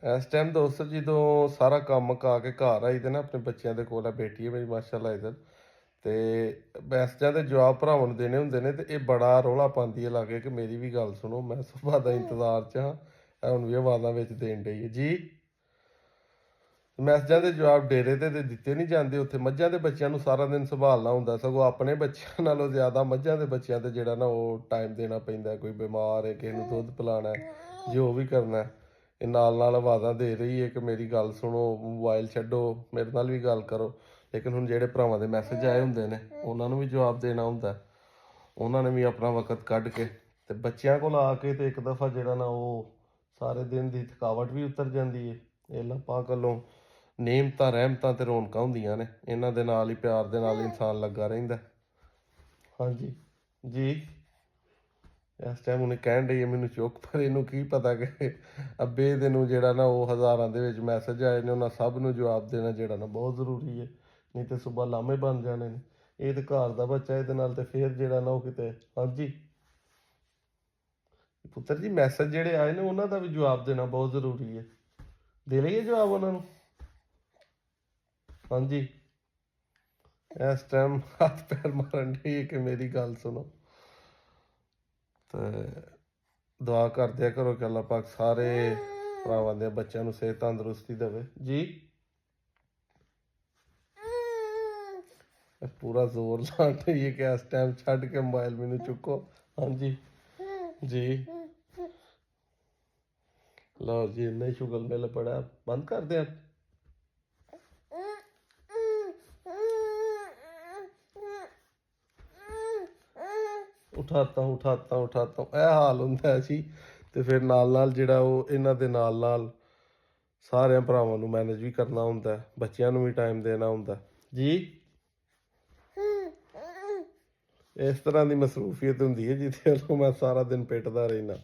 ਇਸ ਟਾਈਮ ਦੋਸਤ ਜਦੋਂ ਸਾਰਾ ਕੰਮ ਮੁਕਾ ਕੇ ਘਰ ਆਈ ਤੇ ਨਾ ਆਪਣੇ ਬੱਚਿਆਂ ਦੇ ਕੋਲ ਆ ਬੈਠੀ ਹੈ ਮੇਰੀ ਮਾਸ਼ਾਅੱਲਾ ਇੱਧਰ। ਤੇ ਮੈਸੇਜਾਂ ਦੇ ਜਵਾਬ ਭਰਾਵਾਂ ਨੂੰ ਦੇਣੇ ਹੁੰਦੇ ਨੇ ਤੇ ਇਹ ਬੜਾ ਰੌਲਾ ਪਾਉਂਦੀ ਹੈ ਲਾਗੇ ਕਿ ਮੇਰੀ ਵੀ ਗੱਲ ਸੁਣੋ, ਮੈਂ ਸੁਭਾ ਦਾ ਇੰਤਜ਼ਾਰ 'ਚ ਹਾਂ। ਇਹ ਹੁਣ ਵੀ ਆਵਾਜ਼ਾਂ ਵਿੱਚ ਦੇਣ ਡਈ ਹੈ ਜੀ। ਮੈਸੇਜਾਂ ਦੇ ਜਵਾਬ ਡੇਰੇ ਤੇ ਦਿੱਤੇ ਨਹੀਂ ਜਾਂਦੇ, ਉੱਥੇ ਮੱਝਾਂ ਦੇ ਬੱਚਿਆਂ ਨੂੰ ਸਾਰਾ ਦਿਨ ਸੰਭਾਲਣਾ ਹੁੰਦਾ, ਸਗੋਂ ਆਪਣੇ ਬੱਚਿਆਂ ਨਾਲੋਂ ਜ਼ਿਆਦਾ ਮੱਝਾਂ ਦੇ ਬੱਚਿਆਂ ਤੇ ਜਿਹੜਾ ਨਾ ਉਹ ਟਾਈਮ ਦੇਣਾ ਪੈਂਦਾ। ਕੋਈ ਬਿਮਾਰ ਹੈ, ਕਿਸੇ ਨੂੰ ਦੁੱਧ ਪਿਲਾਉਣਾ ਹੈ, ਜੋ ਵੀ ਕਰਨਾ ਹੈ। ਇਹ ਨਾਲ ਨਾਲ ਆਵਾਜ਼ਾਂ ਦੇ ਰਹੀ ਹੈ ਕਿ ਮੇਰੀ ਗੱਲ ਸੁਣੋ, ਮੋਬਾਈਲ ਛੱਡੋ, ਮੇਰੇ ਨਾਲ ਵੀ ਗੱਲ ਕਰੋ। ਲੇਕਿਨ ਹੁਣ ਜਿਹੜੇ ਭਰਾਵਾਂ ਦੇ ਮੈਸੇਜ ਆਏ ਹੁੰਦੇ ਨੇ ਉਹਨਾਂ ਨੂੰ ਵੀ ਜਵਾਬ ਦੇਣਾ ਹੁੰਦਾ। ਉਹਨਾਂ ਨੇ ਵੀ ਆਪਣਾ ਵਕਤ ਕੱਢ ਕੇ ਤੇ ਬੱਚਿਆਂ ਕੋਲ ਆ ਕੇ ਤੇ ਇੱਕ ਦਫਾ ਜਿਹੜਾ ਨਾ ਉਹ ਸਾਰੇ ਦਿਨ ਦੀ ਥਕਾਵਟ ਵੀ ਉਤਰ ਜਾਂਦੀ ਹੈ। ਇਹ ਲੱਪਾਂ ਕੋਲੋਂ ਨੇਮਤਾਂ ਰਹਿਮਤਾਂ ਤੇ ਰੌਣਕਾਂ ਹੁੰਦੀਆਂ ਨੇ, ਇਹਨਾਂ ਦੇ ਨਾਲ ਹੀ ਪਿਆਰ ਦੇ ਨਾਲ ਇਨਸਾਨ ਲੱਗਾ ਰਹਿੰਦਾ। ਹਾਂਜੀ ਜੀ। ਇਸ ਟਾਈਮ ਉਹਨੇ ਕਹਿਣ ਡਈ ਹੈ ਮੈਨੂੰ ਚੁੱਕ, ਪਰ ਇਹਨੂੰ ਕੀ ਪਤਾ ਕਿ ਅੱਬੇ ਦੇ ਨੂੰ ਜਿਹੜਾ ਨਾ ਉਹ ਹਜ਼ਾਰਾਂ ਦੇ ਵਿੱਚ ਮੈਸੇਜ ਆਏ ਨੇ, ਉਹਨਾਂ ਸਭ ਨੂੰ ਜਵਾਬ ਦੇਣਾ ਜਿਹੜਾ ਨਾ ਬਹੁਤ ਜ਼ਰੂਰੀ ਹੈ। ਨਹੀਂ ਤੇ ਸੁਬਾਹ ਲਾਮੇ ਬਣ ਜਾਣੇ ਨੇ। ਇਹ ਤੇ ਘਰ ਦਾ ਬੱਚਾ, ਇਹਦੇ ਨਾਲ ਤੇ ਫੇਰ ਜਿਹੜਾ ਨਾ ਉਹ ਕਿਤੇ। ਹਾਂਜੀ ਪੁੱਤਰ ਜੀ, ਮੈਸੇਜ ਜਿਹੜੇ ਆਏ ਨੇ ਉਹਨਾਂ ਦਾ ਵੀ ਜਵਾਬ ਦੇਣਾ ਬਹੁਤ ਜ਼ਰੂਰੀ ਹੈ। ਦੇ ਲਈਏ ਜਵਾਬ ਉਹਨਾਂ ਨੂੰ। ਹਾਂਜੀ ਇਸ ਟਾਈਮ ਹੱਥ ਪੈਰ ਮਾਰਨ ਡਈ ਹੈ ਕਿ ਮੇਰੀ ਗੱਲ ਸੁਣੋ। ਤੇ ਦੁਆ ਕਰਦਿਆ ਕਰੋ ਕਿ ਅੱਲਾਹ ਪਾਕ ਸਾਰੇ ਭਰਾਵਾਂ ਦੇ ਬੱਚਿਆਂ ਨੂੰ ਸਿਹਤ ਤੰਦਰੁਸਤੀ ਦੇਵੇ ਜੀ। ਪੂਰਾ ਜ਼ੋਰ ਲਾ ਰਹੀ ਹੈ ਕਿ ਇਸ ਟਾਈਮ ਛੱਡ ਕੇ ਮੋਬਾਈਲ ਮੈਨੂੰ ਚੁੱਕੋ। ਹਾਂਜੀ ਜੀ। ਲਓ ਜੀ, ਇੰਨਾ ਹੀ ਸ਼ੁਗਲ ਮਿਲ ਪੜਾ, ਬੰਦ ਕਰ ਦਿਆਂ। ਉਠਾਤਾ ਇਹ ਹਾਲ ਹੁੰਦਾ ਸੀ। ਤੇ ਫਿਰ ਨਾਲ ਨਾਲ ਜਿਹੜਾ ਉਹ ਇਹਨਾਂ ਦੇ ਨਾਲ ਨਾਲ ਸਾਰਿਆਂ ਭਰਾਵਾਂ ਨੂੰ ਮੈਨੇਜ ਵੀ ਕਰਨਾ ਹੁੰਦਾ, ਬੱਚਿਆਂ ਨੂੰ ਵੀ ਟਾਈਮ ਦੇਣਾ ਹੁੰਦਾ ਜੀ। ਇਸ ਤਰ੍ਹਾਂ ਦੀ ਮਸਰੂਫੀਅਤ ਹੁੰਦੀ ਹੈ ਜਿਹਦੇ ਵੱਲੋਂ ਮੈਂ ਸਾਰਾ ਦਿਨ ਪਿੱਟਦਾ ਰਹਿਣਾ।